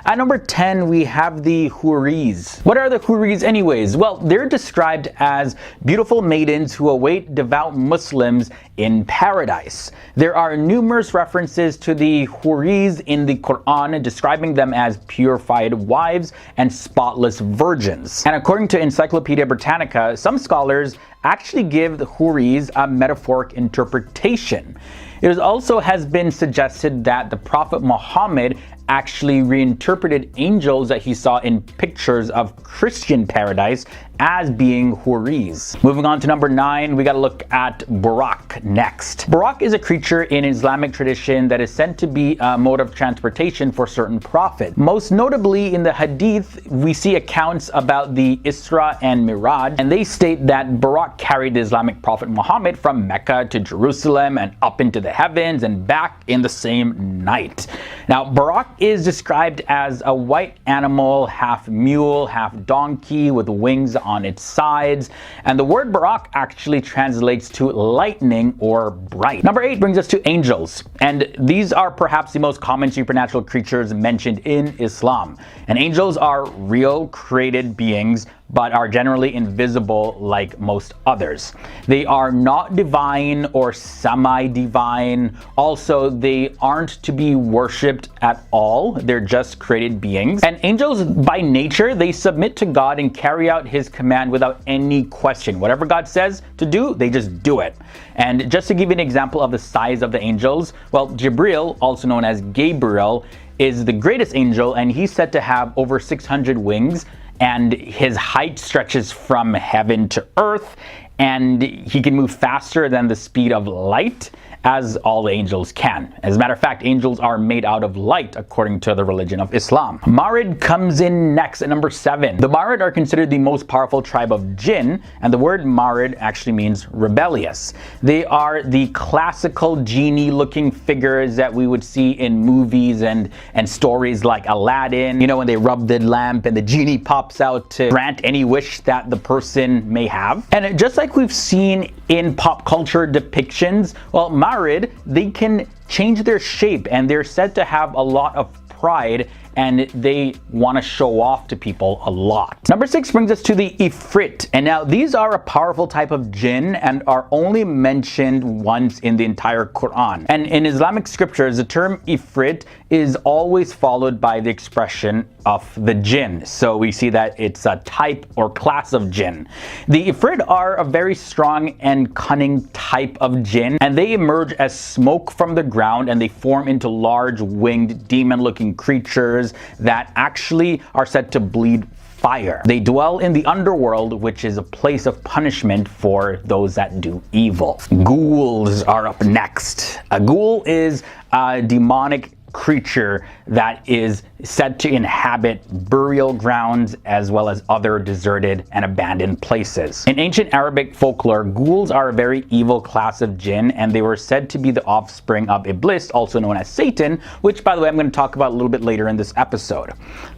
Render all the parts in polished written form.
At number 10, we have the Houris. What are the Houris anyways? Well, they're described as beautiful maidens who await devout Muslims in paradise. There are numerous references to the Houris in the Quran, describing them as purified wives and spotless virgins. And according to Encyclopedia Britannica, some scholars actually give the Houris a metaphoric interpretation. It also has been suggested that the Prophet Muhammad actually reinterpreted angels that he saw in pictures of Christian paradise as being Houris. Moving on to number 9, we gotta look at Buraq next. Buraq is a creature in Islamic tradition that is said to be a mode of transportation for certain prophets. Most notably in the Hadith, we see accounts about the Isra and Miraj, and they state that Buraq carried the Islamic prophet Muhammad from Mecca to Jerusalem and up into the heavens and back in the same night. Now, Buraq is described as a white animal, half mule, half donkey, with wings on its sides, and the word Buraq actually translates to lightning or bright. Number 8 brings us to angels, and these are perhaps the most common supernatural creatures mentioned in Islam. And angels are real created beings, but are generally invisible like most others. They are not divine or semi-divine. Also, they aren't to be worshipped at all. They're just created beings. And angels, by nature, they submit to God and carry out his command without any question. Whatever God says to do, they just do it. And just to give you an example of the size of the angels, well, Jibril, also known as Gabriel, is the greatest angel, and he's said to have over 600 wings, and his height stretches from heaven to earth, and he can move faster than the speed of light, as all angels can. As a matter of fact, angels are made out of light according to the religion of Islam. Marid comes in next at number 7. The Marid are considered the most powerful tribe of jinn, and the word Marid actually means rebellious. They are the classical genie-looking figures that we would see in movies and stories like Aladdin, you know, when they rub the lamp and the genie pops out to grant any wish that the person may have. And just like we've seen in pop culture depictions, well, Marid, they can change their shape, and they're said to have a lot of pride, and they want to show off to people a lot. Number 6 brings us to the Ifrit, and now these are a powerful type of jinn and are only mentioned once in the entire Quran. And in Islamic scriptures, the term Ifrit is always followed by the expression of the jinn. So we see that it's a type or class of jinn. The Ifrit are a very strong and cunning type of jinn, and they emerge as smoke from the ground, and they form into large winged demon-looking creatures that actually are said to bleed fire. They dwell in the underworld, which is a place of punishment for those that do evil. Ghouls are up next. A ghoul is a demonic creature that is said to inhabit burial grounds as well as other deserted and abandoned places. In ancient Arabic folklore, ghouls are a very evil class of jinn, and they were said to be the offspring of Iblis, also known as Satan, which, by the way, I'm going to talk about a little bit later in this episode.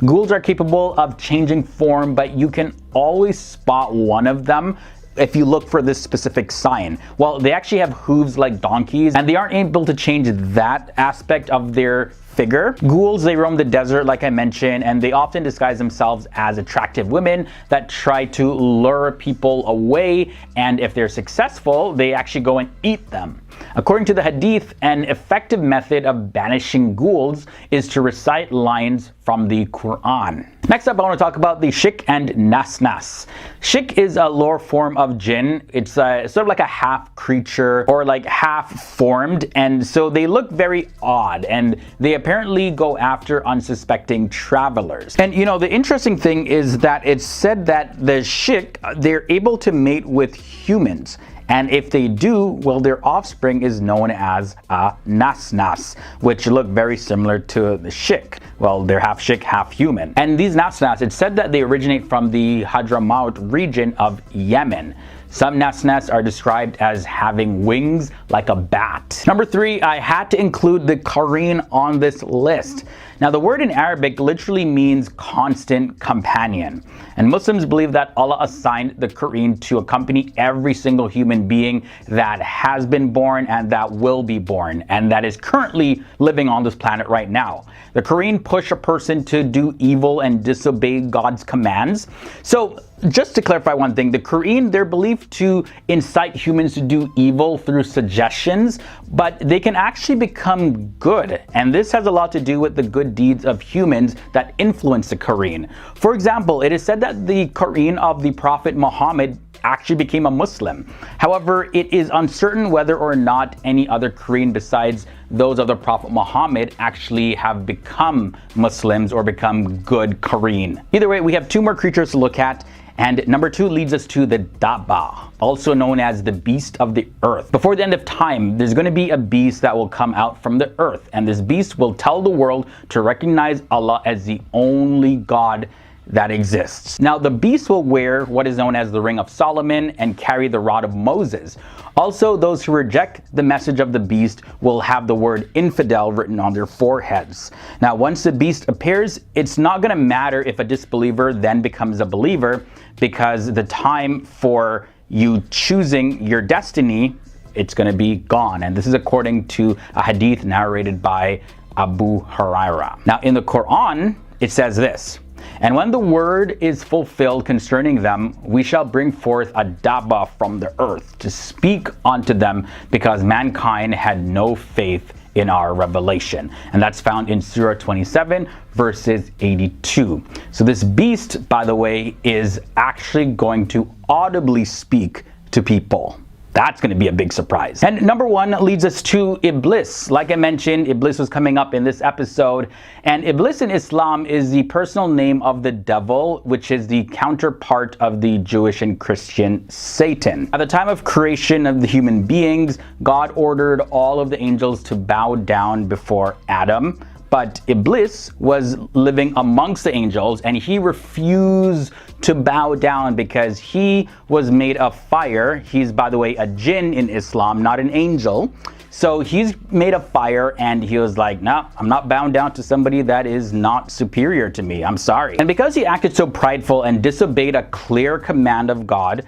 Ghouls are capable of changing form, but you can always spot one of them if you look for this specific sign. Well, they actually have hooves like donkeys, and they aren't able to change that aspect of their figure. Ghouls, they roam the desert, like I mentioned, and they often disguise themselves as attractive women that try to lure people away, and if they're successful, they actually go and eat them. According to the Hadith, an effective method of banishing ghouls is to recite lines from the Quran. Next up, I want to talk about the Shik and Nasnas. Shik is a lower form of jinn. It's sort of like a half creature or like half formed, and so they look very odd, and they apparently go after unsuspecting travelers. And you know, the interesting thing is that it's said that the Shik, they're able to mate with humans. And if they do, well, their offspring is known as a Nasnas, which look very similar to the Shik. Well, they're half Shik, half human. And these Nasnas, it's said that they originate from the Hadramaut region of Yemen. Some Nasnas are described as having wings like a bat. Number 3, I had to include the Qareen on this list. Now, the word in Arabic literally means constant companion. And Muslims believe that Allah assigned the Quran to accompany every single human being that has been born and that will be born and that is currently living on this planet right now. The Quran push a person to do evil and disobey God's commands. So just to clarify one thing, the Quran, they're believed to incite humans to do evil through suggestions, but they can actually become good. And this has a lot to do with the good deeds of humans that influence the Quran. For example, it is said that the Quran of the Prophet Muhammad actually became a Muslim. However, it is uncertain whether or not any other Quran besides those of the Prophet Muhammad actually have become Muslims or become good Quran. Either way, we have two more creatures to look at. And number 2 leads us to the Dabba, also known as the beast of the earth. Before the end of time, there's going to be a beast that will come out from the earth. And this beast will tell the world to recognize Allah as the only God that exists. Now, the beast will wear what is known as the Ring of Solomon and carry the rod of Moses. Also, those who reject the message of the beast will have the word infidel written on their foreheads. Now, once the beast appears, it's not going to matter if a disbeliever then becomes a believer, because the time for you choosing your destiny, it's going to be gone. And this is according to a hadith narrated by Abu Hurairah. Now, in the Quran, it says this: "And when the word is fulfilled concerning them, we shall bring forth a Dabba from the earth to speak unto them, because mankind had no faith in our revelation." And that's found in Surah 27 verses 82. So this beast, by the way, is actually going to audibly speak to people. That's going to be a big surprise. And number 1 leads us to Iblis. Like I mentioned, Iblis was coming up in this episode. And Iblis in Islam is the personal name of the devil, which is the counterpart of the Jewish and Christian Satan. At the time of creation of the human beings, God ordered all of the angels to bow down before Adam. But Iblis was living amongst the angels, and he refused to bow down because he was made of fire. He's, by the way, a jinn in Islam, not an angel. So he's made of fire, and he was like, no, I'm not bound down to somebody that is not superior to me. I'm sorry. And because he acted so prideful and disobeyed a clear command of God,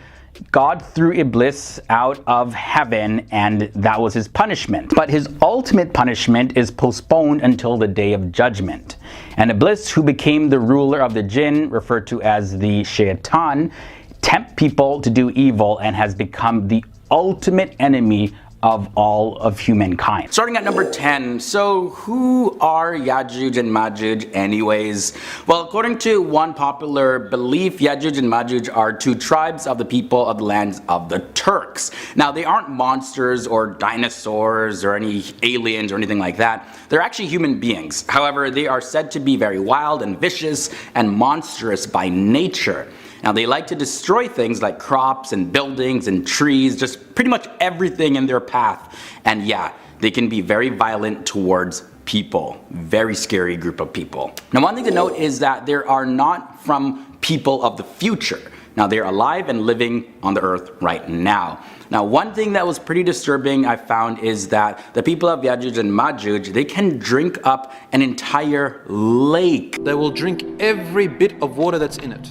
God threw Iblis out of heaven, and that was his punishment. But his ultimate punishment is postponed until the day of judgment. And Iblis, who became the ruler of the jinn, referred to as the shaitan, tempt people to do evil and has become the ultimate enemy of all of humankind. Starting at number 10, so who are Yajuj and Majuj anyways? Well, according to one popular belief, Yajuj and Majuj are 2 tribes of the people of the lands of the Turks. Now, they aren't monsters or dinosaurs or any aliens or anything like that. They're actually human beings. However, they are said to be very wild and vicious and monstrous by nature. Now, they like to destroy things like crops and buildings and trees, just pretty much everything in their path. And yeah, they can be very violent towards people. Very scary group of people. Now, one thing to note is that they are not from people of the future. Now, they're alive and living on the earth right now. Now, one thing that was pretty disturbing I found is that the people of Yajuj and Majuj, they can drink up an entire lake. They will drink every bit of water that's in it.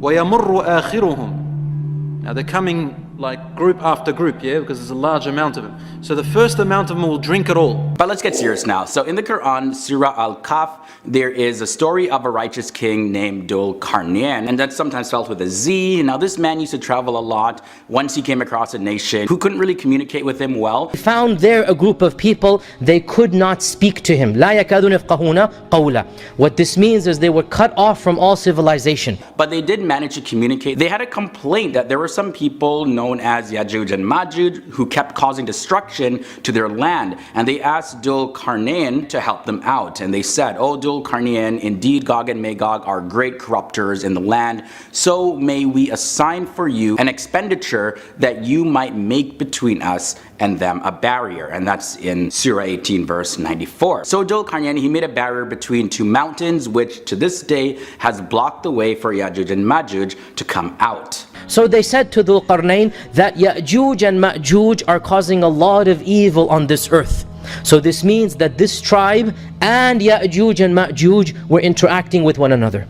وَيَمُرُّ آخِرُهُمْ. Now they're coming like group after group, yeah, because there's a large amount of them. So the first amount of them will drink it all. But let's get serious now. So in the Quran, Surah Al-Kahf, there is a story of a righteous king named Dhul Qarnayn, and that's sometimes spelled with a Z. Now this man used to travel a lot. Once he came across a nation who couldn't really communicate with him well. He found there a group of people, they could not speak to him. لا يكادون يفقهون قولا. What this means is they were cut off from all civilization. But they did manage to communicate. They had a complaint that there were some people known as Yajuj and Majuj who kept causing destruction to their land, and they asked Dhul Qarnayn to help them out. And they said, "Oh Dhul Qarnayn, indeed Gog and Magog are great corruptors in the land, so may we assign for you an expenditure that you might make between us and them a barrier." And that's in Surah 18 verse 94. So Dhul Qarnayn, he made a barrier between 2 mountains, which to this day has blocked the way for Yajuj and Majuj to come out. So they said to Dhul Qarnayn that Ya'juj and Ma'juj are causing a lot of evil on this earth. So this means that this tribe and Ya'juj and Ma'juj were interacting with one another.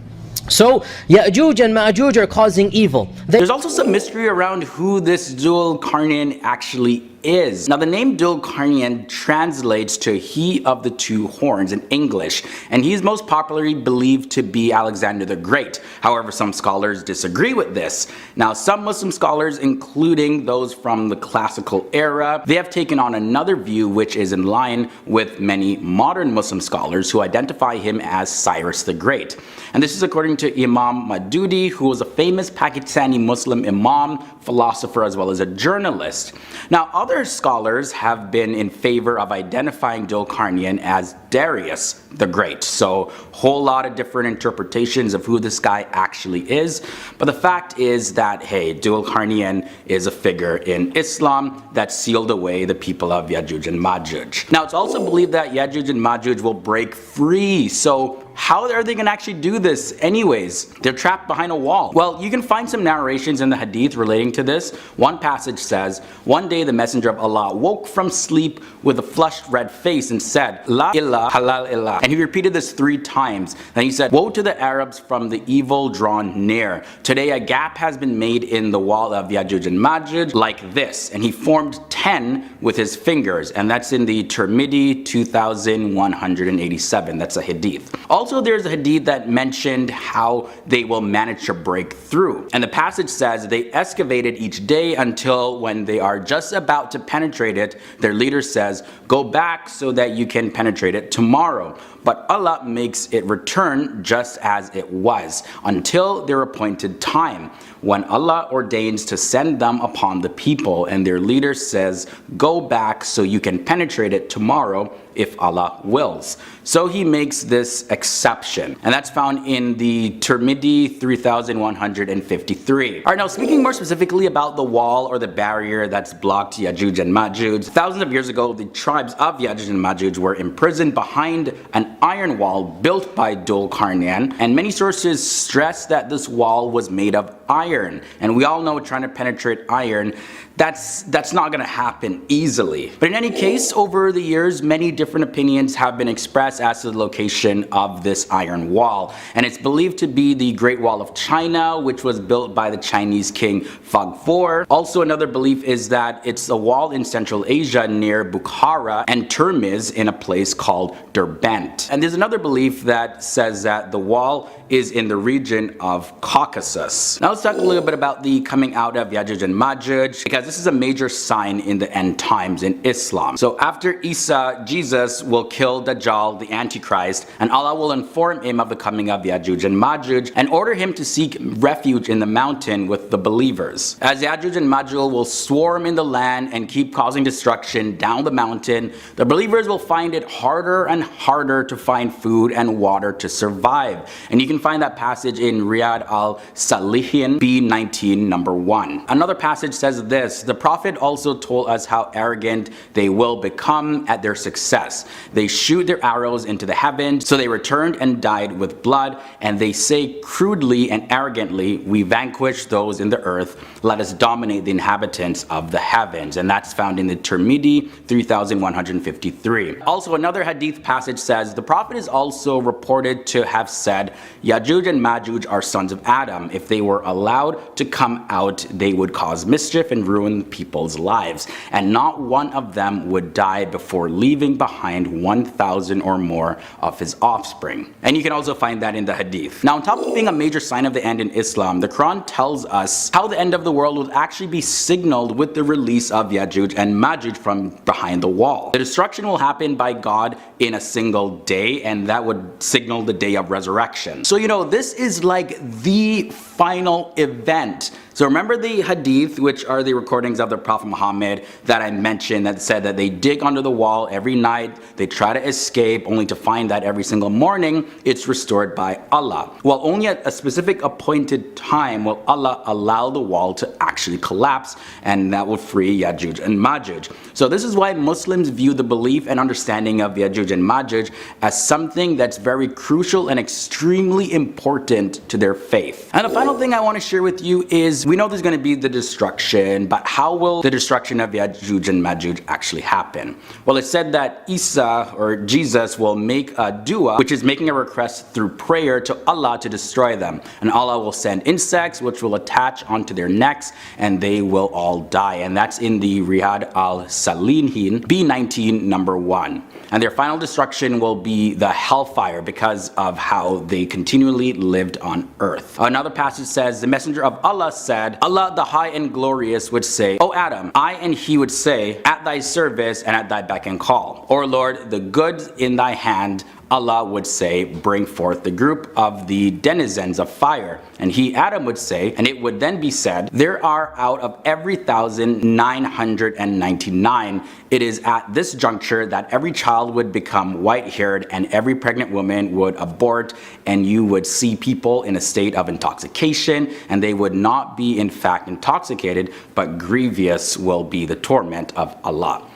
So Ya'juj and Ma'juj are causing evil. There's also some mystery around who this Dhul Qarnayn actually is. Now the name Dhul Qarnayn translates to he of the two horns in English, and he is most popularly believed to be Alexander the Great. However, some scholars disagree with this. Now some Muslim scholars, including those from the classical era, they have taken on another view which is in line with many modern Muslim scholars who identify him as Cyrus the Great. And this is according to Imam Madudi, who was a famous Pakistani Muslim imam, philosopher, as well as a journalist. Now other scholars have been in favor of identifying Dhul Qarnayn as Darius the Great. So whole lot of different interpretations of who this guy actually is. But the fact is that, hey, Dhul Qarnayn is a figure in Islam that sealed away the people of Ya'juj and Ma'juj. Now it's also believed that Ya'juj and Ma'juj will break free. So how are they going to actually do this anyways? They're trapped behind a wall. Well, you can find some narrations in the hadith relating to this. One passage says, one day the messenger of Allah woke from sleep with a flushed red face and said, La ilaha halal illah. And he repeated this 3 times. Then he said, woe to the Arabs from the evil drawn near. Today a gap has been made in the wall of Ya'juj and Ma'juj like this. And he formed 10 with his fingers. And that's in the Tirmidhi 2187. That's a hadith. Also, there's a hadith that mentioned how they will manage to break through. And the passage says they excavated each day until when they are just about to penetrate it, their leader says, go back so that you can penetrate it tomorrow. But Allah makes it return just as it was until their appointed time, when Allah ordains to send them upon the people, and their leader says, go back so you can penetrate it tomorrow if Allah wills. So he makes this exception, and that's found in the Tirmidhi 3153. Alright, now speaking more specifically about the wall or the barrier that's blocked Ya'juj and Ma'juj, thousands of years ago the tribes of Ya'juj and Ma'juj were imprisoned behind an iron wall built by Dhul Qarnayn, and many sources stress that this wall was made of iron, and we all know trying to penetrate iron, that's not going to happen easily. But in any case, over the years, many different opinions have been expressed as to the location of this iron wall, and it's believed to be the Great Wall of China, which was built by the Chinese king Faghfur. Also, another belief is that it's a wall in Central Asia near Bukhara and Termiz in a place called Derbent. And there's another belief that says that the wall is in the region of Caucasus. Now let's talk a little bit about the coming out of Ya'juj and Ma'juj, because this is a major sign in the end times in Islam. So after Isa, Jesus will kill Dajjal, the Antichrist, and Allah will inform him of the coming of Ya'juj and Ma'juj and order him to seek refuge in the mountain with the believers. As Ya'juj and Ma'juj will swarm in the land and keep causing destruction down the mountain, the believers will find it harder and harder to find food and water to survive. And you can find that passage in Riyadh al-Salihin B19 number 1. Another passage says this, the Prophet also told us how arrogant they will become at their success. They shoot their arrows into the heavens, so they returned and died with blood, and they say crudely and arrogantly, we vanquish those in the earth, let us dominate the inhabitants of the heavens. And that's found in the Tirmidhi 3153. Also, another hadith passage says, the Prophet is also reported to have said, Ya'juj and Ma'juj are sons of Adam. If they were allowed to come out, they would cause mischief and ruin people's lives, and not one of them would die before leaving behind 1,000 or more of his offspring. And you can also find that in the hadith. Now, on top of being a major sign of the end in Islam, the Quran tells us how the end of the world will actually be signaled with the release of Ya'juj and Ma'juj from behind the wall. The destruction will happen by God in a single day, and that would signal the day of resurrection. So, you know, this is like the final event. So remember the hadith, which are the recordings of the Prophet Muhammad that I mentioned, that said that they dig under the wall every night, they try to escape, only to find that every single morning it's restored by Allah. Well, only at a specific appointed time will Allah allow the wall to actually collapse, and that will free Ya'juj and Ma'juj. So this is why Muslims view the belief and understanding of Ya'juj Yajuj and Majuj as something that's very crucial and extremely important to their faith. And the final thing I want to share with you is, we know there's going to be the destruction, but how will the destruction of Yajuj and Majuj actually happen? Well, it's said that Isa, or Jesus, will make a dua, which is making a request through prayer to Allah to destroy them. And Allah will send insects which will attach onto their necks and they will all die. And that's in the Riyadh al-Salihin B19 number 1. And their final destruction will be the hellfire because of how they continually lived on earth. Another passage says, the messenger of Allah said, Allah the high and glorious would say, O Adam, I and he would say, at thy service and at thy beck and call. Or Lord, the goods in thy hand, Allah would say, bring forth the group of the denizens of fire. And he, Adam, would say, and it would then be said, there are out of every 1,999. It is at this juncture that every child would become white-haired and every pregnant woman would abort, and you would see people in a state of intoxication, and they would not be in fact intoxicated, but grievous will be the torment of Allah.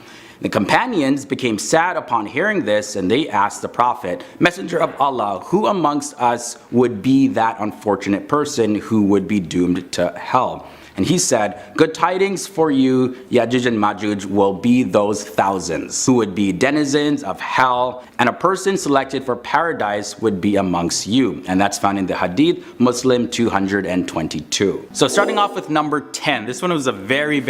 The companions became sad upon hearing this, and they asked the Prophet, Messenger of Allah, who amongst us would be that unfortunate person who would be doomed to hell? And he said, good tidings for you, Yajuj and Majuj will be those thousands who would be denizens of hell, and a person selected for paradise would be amongst you. And that's found in the Hadith, Muslim 222. So starting off with number 10, this one was a very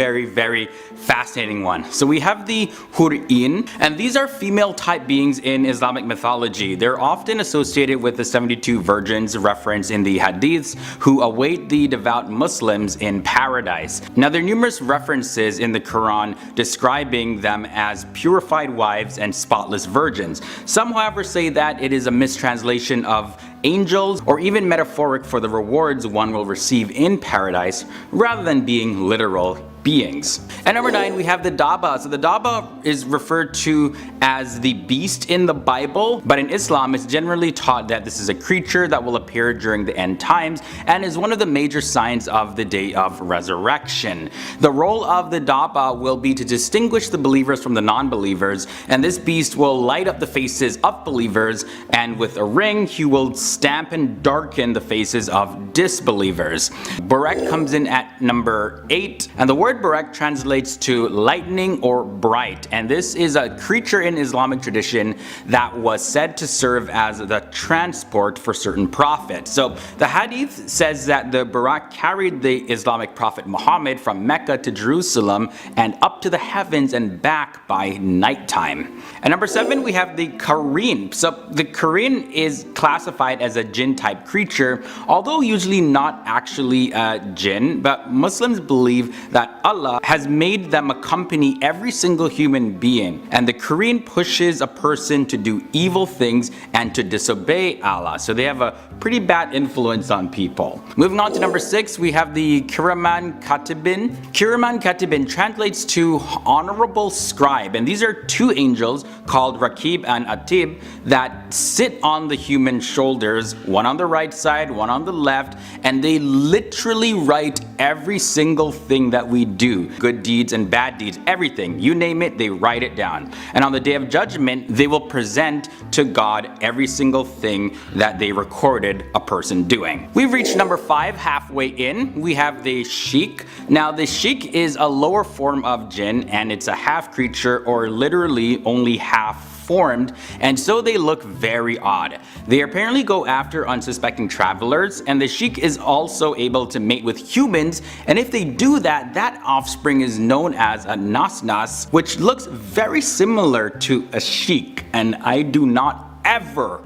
fascinating one. So we have the Hur'in, and these are female type beings in Islamic mythology. They're often associated with the 72 virgins referenced in the Hadiths who await the devout Muslims in paradise. Now, there are numerous references in the Quran describing them as purified wives and spotless virgins. Some, however, say that it is a mistranslation of angels, or even metaphoric for the rewards one will receive in paradise, rather than being literal beings. At number 9, we have the Daba. So the Daba is referred to as the beast in the Bible, but in Islam it's generally taught that this is a creature that will appear during the end times and is one of the major signs of the day of resurrection. The role of the Daba will be to distinguish the believers from the non-believers, and this beast will light up the faces of believers, and with a ring he will stamp and darken the faces of disbelievers. Buraq comes in at number 8, and the word Buraq translates to lightning or bright, and this is a creature in Islamic tradition that was said to serve as the transport for certain prophets. So the Hadith says that the Buraq carried the Islamic prophet Muhammad from Mecca to Jerusalem and up to the heavens and back by nighttime. At number 7, we have the Qareen. So the Qareen is classified as a jinn type creature, although usually not actually a jinn, but Muslims believe that Allah has made them accompany every single human being, and the Qareen pushes a person to do evil things and to disobey Allah. So they have a pretty bad influence on people. Moving on to number 6, we have the Kiraman Katibin. Kiraman Katibin translates to honorable scribe, and these are two angels called Rakib and Atib that sit on the human shoulders, one on the right side, one on the left, and they literally write every single thing that we do. Good deeds and bad deeds, everything. You name it, they write it down. And on the day of judgment, they will present to God every single thing that they recorded a person doing. We've reached number 5, halfway in. We have the Sheikh. Now the Sheikh is a lower form of jinn, and it's a half creature, or literally only half formed, and so they look very odd. They apparently go after unsuspecting travelers, and the Sheikh is also able to mate with humans, and if they do that, that offspring is known as a Nasnas, which looks very similar to a Sheikh, and I do not ever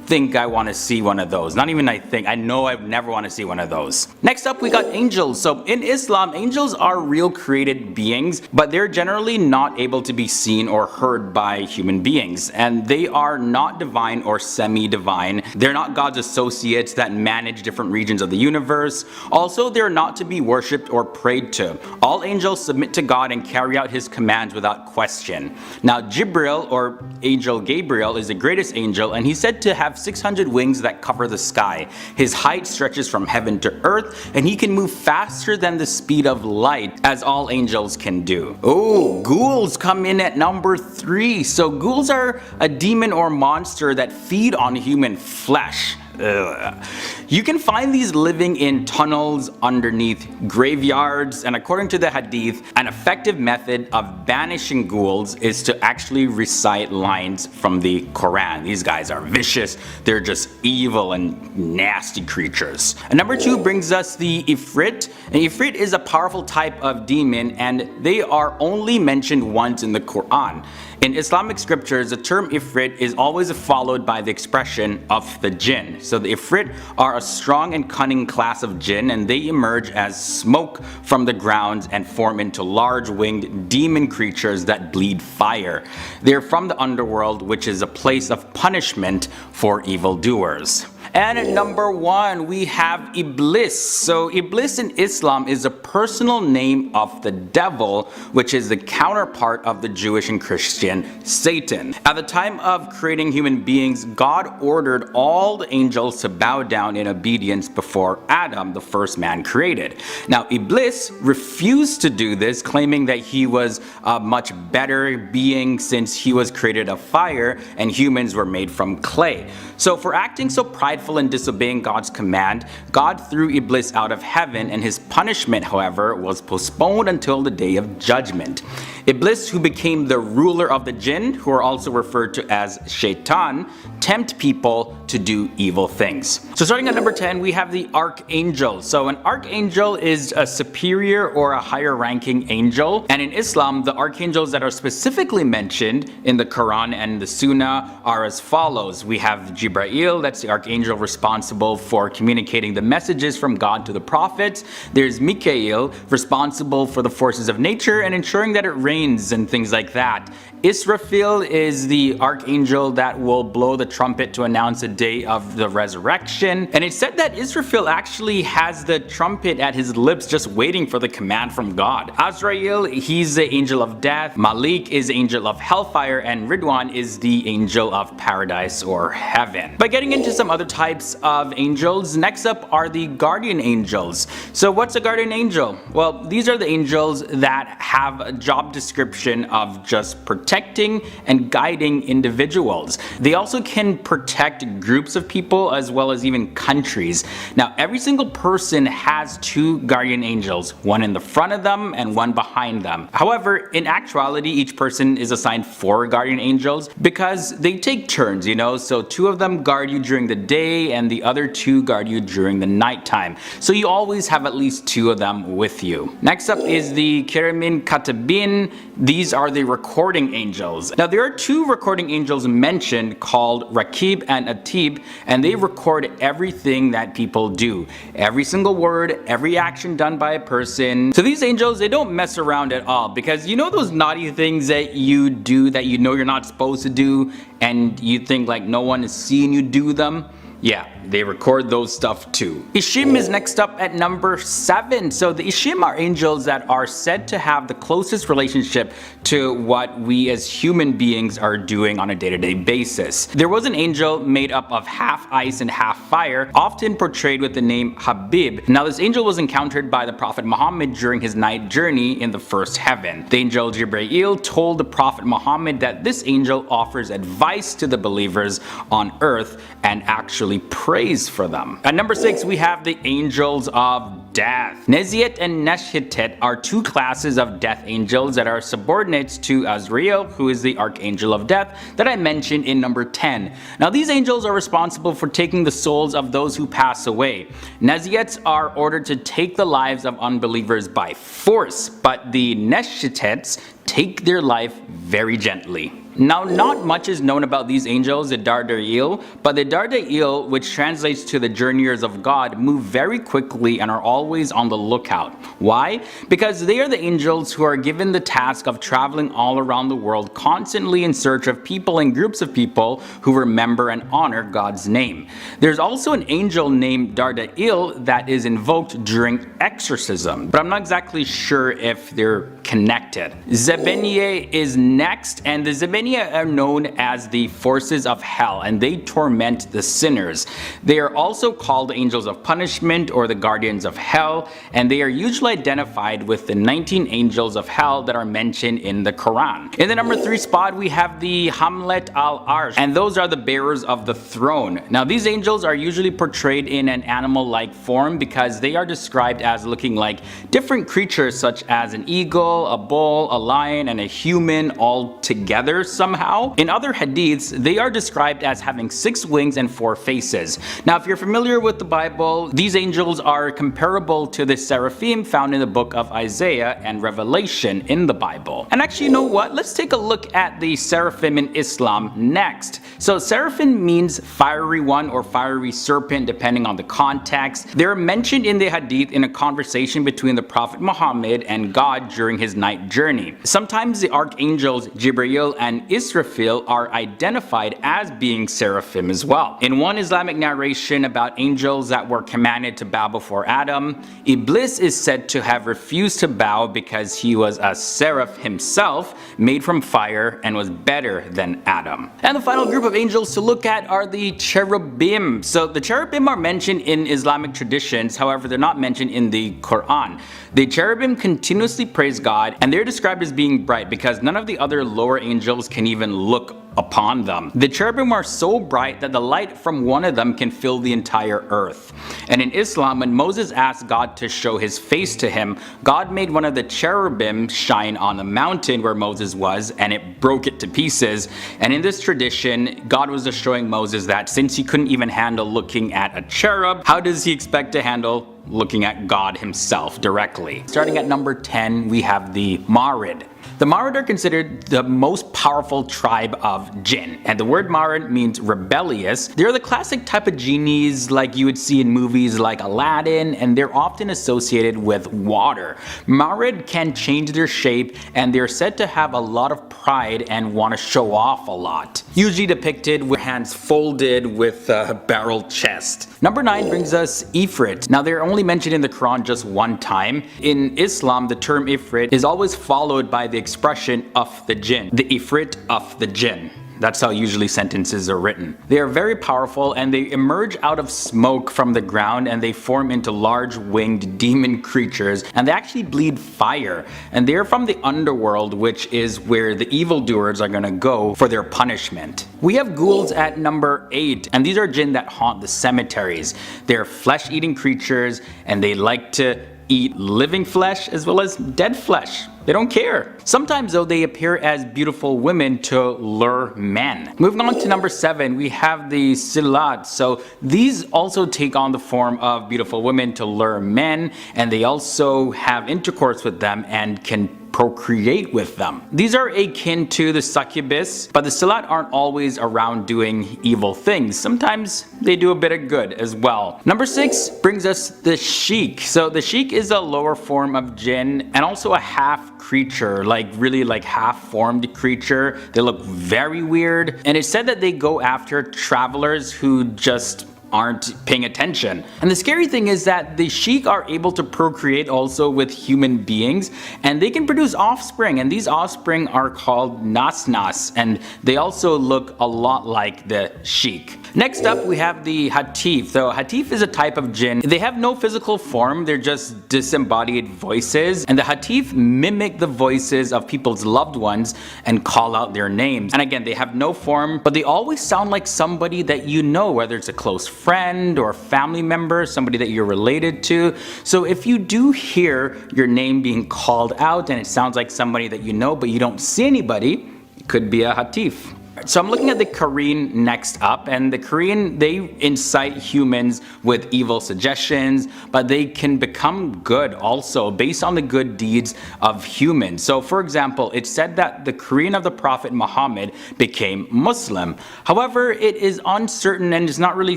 think I want to see one of those. Not even I think, I know I never want to see one of those. Next up, we got angels. So in Islam, angels are real created beings, but they're generally not able to be seen or heard by human beings, and they are not divine or semi-divine. They're not God's associates that manage different regions of the universe. Also, they're not to be worshipped or prayed to. All angels submit to God and carry out his commands without question. Now Jibril, or angel Gabriel, is the greatest angel, and he's said to have have 600 wings that cover the sky. His height stretches from heaven to earth, and he can move faster than the speed of light, as all angels can do. Oh, ghouls come in at number 3. So ghouls are a demon or monster that feed on human flesh. Ugh. You can find these living in tunnels underneath graveyards, and according to the hadith, an effective method of banishing ghouls is to actually recite lines from the Quran. These guys are vicious, they're just evil and nasty creatures. And number 2 brings us the Ifrit. And Ifrit is a powerful type of demon, and they are only mentioned once in the Quran. In Islamic scriptures, the term Ifrit is always followed by the expression of the jinn. So the Ifrit are a strong and cunning class of jinn, and they emerge as smoke from the ground and form into large winged demon creatures that bleed fire. They're from the underworld, which is a place of punishment for evildoers. And at number 1, we have Iblis. So Iblis in Islam is a personal name of the devil, which is the counterpart of the Jewish and Christian Satan. At the time of creating human beings, God ordered all the angels to bow down in obedience before Adam, the first man created. Now Iblis refused to do this, claiming that he was a much better being since he was created of fire and humans were made from clay. So for acting so prideful and disobeying God's command, God threw Iblis out of heaven, and his punishment, however, was postponed until the day of judgment. Iblis, who became the ruler of the jinn, who are also referred to as Shaitan, tempt people to do evil things. So starting at number 10, we have the archangel. So an archangel is a superior or a higher ranking angel, and in Islam, the archangels that are specifically mentioned in the Quran and the Sunnah are as follows. We have Jibreel, that's the archangel responsible for communicating the messages from God to the prophets. There's Mikael, responsible for the forces of nature and ensuring that it rains and things like that. Israfil is the archangel that will blow the trumpet to announce the day of the resurrection. And it's said that Israfil actually has the trumpet at his lips just waiting for the command from God. Azrael, he's the angel of death. Malik is the angel of hellfire, and Ridwan is the angel of paradise or heaven. But getting into some other types of angels, next up are the guardian angels. So what's a guardian angel? Well, these are the angels that have a job description of just protecting and guiding individuals. They also can protect groups of people as well as even countries. Now, every single person has 2 guardian angels, one in the front of them and one behind them. However, in actuality, each person is assigned 4 guardian angels because they take turns, so 2 of them guard you during the day and the other 2 guard you during the nighttime. So you always have at least 2 of them with you. Next up is the Kiramin Katabin. These are the recording angels. Now there are 2 recording angels mentioned called Rakib and Atib, and they record everything that people do. Every single word, every action done by a person. So these angels, they don't mess around at all, because those naughty things that you do that you're not supposed to do and you think like no one is seeing you do them? Yeah, they record those stuff too. Ishim is next up at number 7. So the Ishim are angels that are said to have the closest relationship to what we as human beings are doing on a day-to-day basis. There was an angel made up of half ice and half fire, often portrayed with the name Habib. Now this angel was encountered by the Prophet Muhammad during his night journey in the first heaven. The angel Jibreel told the Prophet Muhammad that this angel offers advice to the believers on earth and actually prays for them. At number 6, we have the angels of death. Neziat and Neshhitet are 2 classes of death angels that are subordinates to Azrael, who is the archangel of death that I mentioned in number 10. Now these angels are responsible for taking the souls of those who pass away. Neziats are ordered to take the lives of unbelievers by force, but the Neshhitets take their life very gently. Now, not much is known about these angels, the Dardail, but the Dardail, which translates to the journeyers of God, move very quickly and are always on the lookout. Why? Because they are the angels who are given the task of traveling all around the world, constantly in search of people and groups of people who remember and honor God's name. There's also an angel named Dardail that is invoked during exorcism, but I'm not exactly sure if they're connected. Zebeniye is next, and the Zebeniye many are known as the forces of hell, and they torment the sinners. They are also called angels of punishment or the guardians of hell, and they are usually identified with the 19 angels of hell that are mentioned in the Quran. In the number 3 spot, we have the Hamlet al-Arsh, and those are the bearers of the throne. Now, these angels are usually portrayed in an animal-like form because they are described as looking like different creatures such as an eagle, a bull, a lion, and a human all together somehow. In other hadiths, they are described as having 6 wings and 4 faces. Now, if you're familiar with the Bible, these angels are comparable to the seraphim found in the book of Isaiah and Revelation in the Bible. And actually, you know what? Let's take a look at the seraphim in Islam next. So seraphim means fiery one or fiery serpent depending on the context. They're mentioned in the hadith in a conversation between the Prophet Muhammad and God during his night journey. Sometimes the archangels Jibreel and Israfil are identified as being seraphim as well. In one Islamic narration about angels that were commanded to bow before Adam, Iblis is said to have refused to bow because he was a seraph himself, made from fire, and was better than Adam. And the final group of angels to look at are the cherubim. So the cherubim are mentioned in Islamic traditions, however they're not mentioned in the Quran. The cherubim continuously praise God, and they're described as being bright because none of the other lower angels can even look upon them. The cherubim are so bright that the light from one of them can fill the entire earth. And in Islam, when Moses asked God to show his face to him, God made one of the cherubim shine on the mountain where Moses was, and it broke it to pieces. And in this tradition, God was just showing Moses that since he couldn't even handle looking at a cherub, how does he expect to handle looking at God himself directly? Starting at number 10, we have the Marid. The Marid are considered the most powerful tribe of jinn, and the word Marid means rebellious. They're the classic type of genies like you would see in movies like Aladdin, and they're often associated with water. Marid can change their shape, and they're said to have a lot of pride and want to show off a lot. Usually depicted with hands folded with a barrel chest. Number 9 brings us Ifrit. Now they're only mentioned in the Quran just one time. In Islam, the term Ifrit is always followed by the expression of the jinn, the Ifrit of the jinn. That's how usually sentences are written. They are very powerful, and they emerge out of smoke from the ground, and they form into large winged demon creatures, and they actually bleed fire. And they're from the underworld, which is where the evildoers are gonna go for their punishment. We have ghouls at number 8, and these are jinn that haunt the cemeteries. They're flesh-eating creatures, and they like to eat living flesh as well as dead flesh. They don't care. Sometimes though, they appear as beautiful women to lure men. Moving on to number 7, we have the Silat. So these also take on the form of beautiful women to lure men, and they also have intercourse with them and can procreate with them. These are akin to the succubus, but the Silat aren't always around doing evil things. Sometimes they do a bit of good as well. Number 6 brings us the Sheik. So the Sheik is a lower form of jinn and also a half creature, really half formed creature. They look very weird, and it's said that they go after travelers who just aren't paying attention. And the scary thing is that the Sheik are able to procreate also with human beings, and they can produce offspring, and these offspring are called Nas, and they also look a lot like the Sheik. Next up, we have the Hatif. So Hatif is a type of jinn. They have no physical form, they're just disembodied voices, and the Hatif mimic the voices of people's loved ones and call out their names. And again, they have no form, but they always sound like somebody that you know, whether it's a close friend or family member, somebody that you're related to. So if you do hear your name being called out and it sounds like somebody that you know but you don't see anybody, it could be a Hatif. So I'm looking at the Qareen next up, and the Qareen, they incite humans with evil suggestions, but they can become good also based on the good deeds of humans. So for example, it's said that the Qareen of the Prophet Muhammad became Muslim. However, it is uncertain and is not really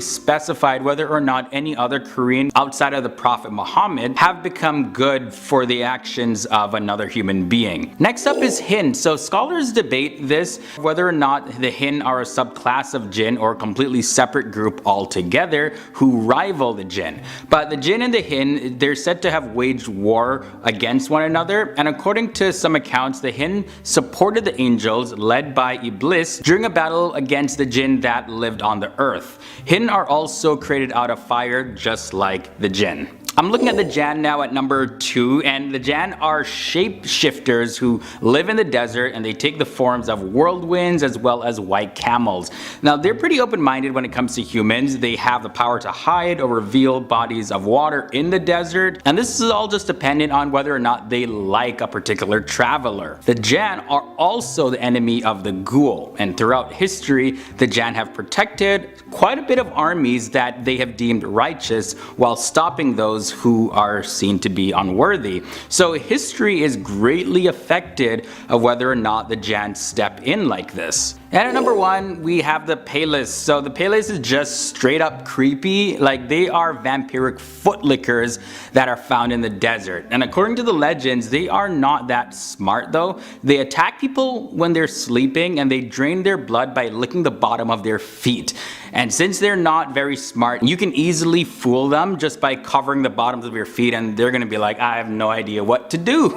specified whether or not any other Qareen outside of the Prophet Muhammad have become good for the actions of another human being. Next up is Hind. So scholars debate this, whether or not the Jinn are a subclass of jinn or a completely separate group altogether who rival the jinn. But the jinn and the Jinn, they're said to have waged war against one another, and according to some accounts, the Jinn supported the angels led by Iblis during a battle against the jinn that lived on the earth. Jinn are also created out of fire just like the jinn. I'm looking at the Jann now at number 2, and the Jann are shapeshifters who live in the desert, and they take the forms of whirlwinds as well as white camels. Now they're pretty open-minded when it comes to humans. They have the power to hide or reveal bodies of water in the desert, and this is all just dependent on whether or not they like a particular traveler. The Jann are also the enemy of the Ghoul, and throughout history the Jann have protected quite a bit of armies that they have deemed righteous while stopping those who are seen to be unworthy. So history is greatly affected of whether or not the Jann step in like this. And at number 1, we have the Palis. So the Palis is just straight up creepy. Like, they are vampiric footlickers that are found in the desert. And according to the legends, they are not that smart though. They attack people when they're sleeping, and they drain their blood by licking the bottom of their feet. And since they're not very smart, you can easily fool them just by covering the bottoms of your feet, and they're gonna be like, I have no idea what to do.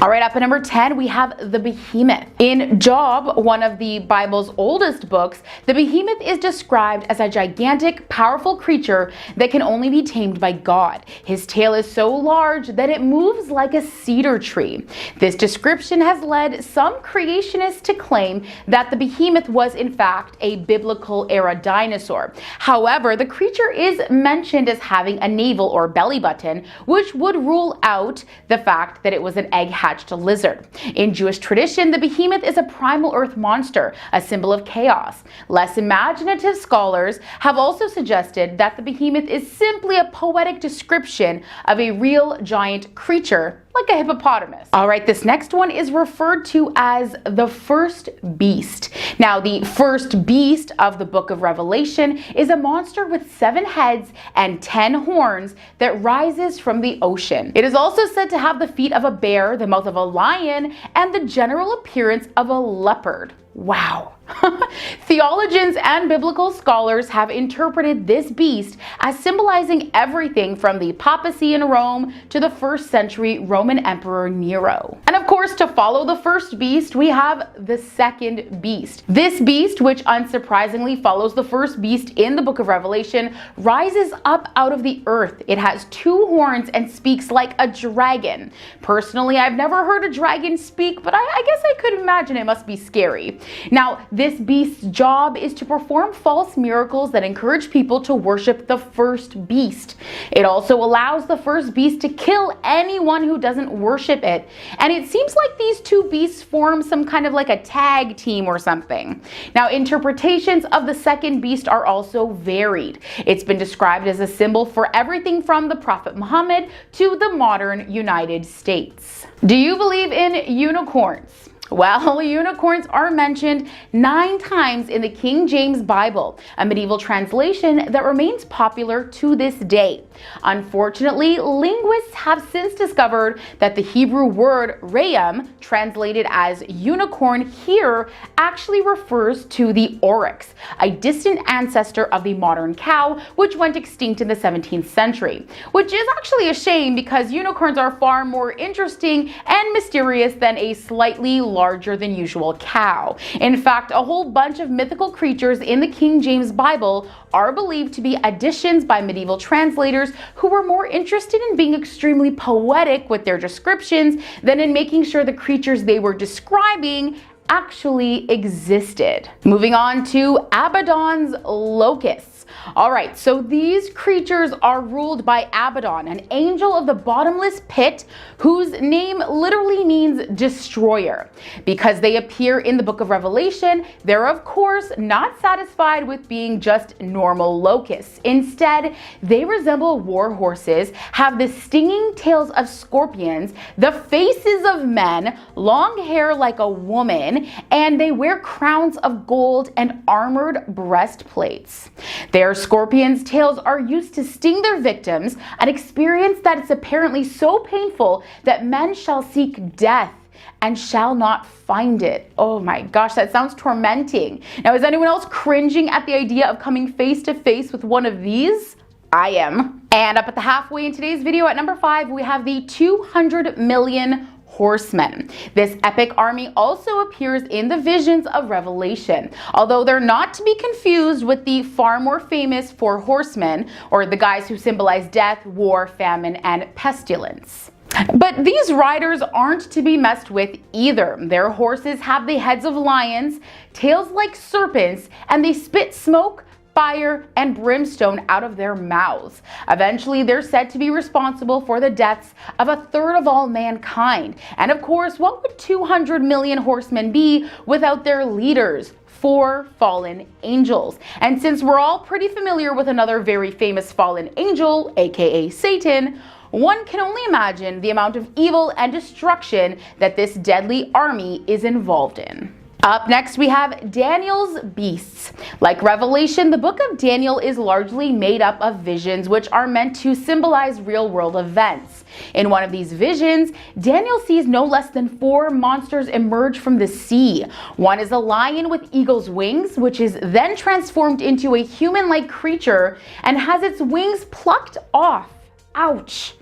Alright, up at number 10, we have the Behemoth. In Job, one of the Bible's oldest books, the Behemoth is described as a gigantic, powerful creature that can only be tamed by God. His tail is so large that it moves like a cedar tree. This description has led some creationists to claim that the Behemoth was in fact a biblical era dinosaur. However, the creature is mentioned as having a navel or belly button, which would rule out the fact that it was an egg-hatched lizard. In Jewish tradition, the Behemoth is a primal earth monster, a symbol of chaos. Less imaginative scholars have also suggested that the Behemoth is simply a poetic description of a real giant creature like a hippopotamus. Alright, this next one is referred to as the first beast. Now, the first beast of the book of Revelation is a monster with 7 heads and 10 horns that rises from the ocean. It is also said to have the feet of a bear, the mouth of a lion, and the general appearance of a leopard. Wow. Theologians and biblical scholars have interpreted this beast as symbolizing everything from the papacy in Rome to the 1st century Roman Emperor Nero. And of course, to follow the first beast, we have the second beast. This beast, which unsurprisingly follows the first beast in the book of Revelation, rises up out of the earth. It has 2 horns and speaks like a dragon. Personally, I've never heard a dragon speak, but I guess I could imagine it must be scary. Now, this beast's job is to perform false miracles that encourage people to worship the first beast. It also allows the first beast to kill anyone who doesn't worship it. And it seems like these 2 beasts form some kind of like a tag team or something. Now, interpretations of the second beast are also varied. It's been described as a symbol for everything from the Prophet Muhammad to the modern United States. Do you believe in unicorns? Well, unicorns are mentioned 9 times in the King James Bible, a medieval translation that remains popular to this day. Unfortunately, linguists have since discovered that the Hebrew word re'em, translated as unicorn here, actually refers to the oryx, a distant ancestor of the modern cow, which went extinct in the 17th century. Which is actually a shame, because unicorns are far more interesting and mysterious than a slightly larger than usual cow. In fact, a whole bunch of mythical creatures in the King James Bible are believed to be additions by medieval translators who were more interested in being extremely poetic with their descriptions than in making sure the creatures they were describing actually existed. Moving on to Abaddon's locusts. Alright, so these creatures are ruled by Abaddon, an angel of the bottomless pit whose name literally means destroyer. Because they appear in the book of Revelation, they're of course not satisfied with being just normal locusts. Instead, they resemble war horses, have the stinging tails of scorpions, the faces of men, long hair like a woman, and they wear crowns of gold and armored breastplates. Their scorpions' tails are used to sting their victims, an experience that is apparently so painful that men shall seek death and shall not find it. Oh my gosh, that sounds tormenting. Now, is anyone else cringing at the idea of coming face to face with one of these? I am. And up at the halfway in today's video at number 5, we have the 200 million horsemen. This epic army also appears in the visions of Revelation, although they're not to be confused with the far more famous 4 horsemen, or the guys who symbolize death, war, famine, and pestilence. But these riders aren't to be messed with either. Their horses have the heads of lions, tails like serpents, and they spit smoke, fire, and brimstone out of their mouths. Eventually, they're said to be responsible for the deaths of a third of all mankind. And of course, what would 200 million horsemen be without their leaders? 4 fallen angels. And since we're all pretty familiar with another very famous fallen angel, aka Satan, one can only imagine the amount of evil and destruction that this deadly army is involved in. Up next, we have Daniel's beasts. Like Revelation, the book of Daniel is largely made up of visions which are meant to symbolize real-world events. In one of these visions, Daniel sees no less than 4 monsters emerge from the sea. One is a lion with eagle's wings, which is then transformed into a human-like creature and has its wings plucked off. Ouch.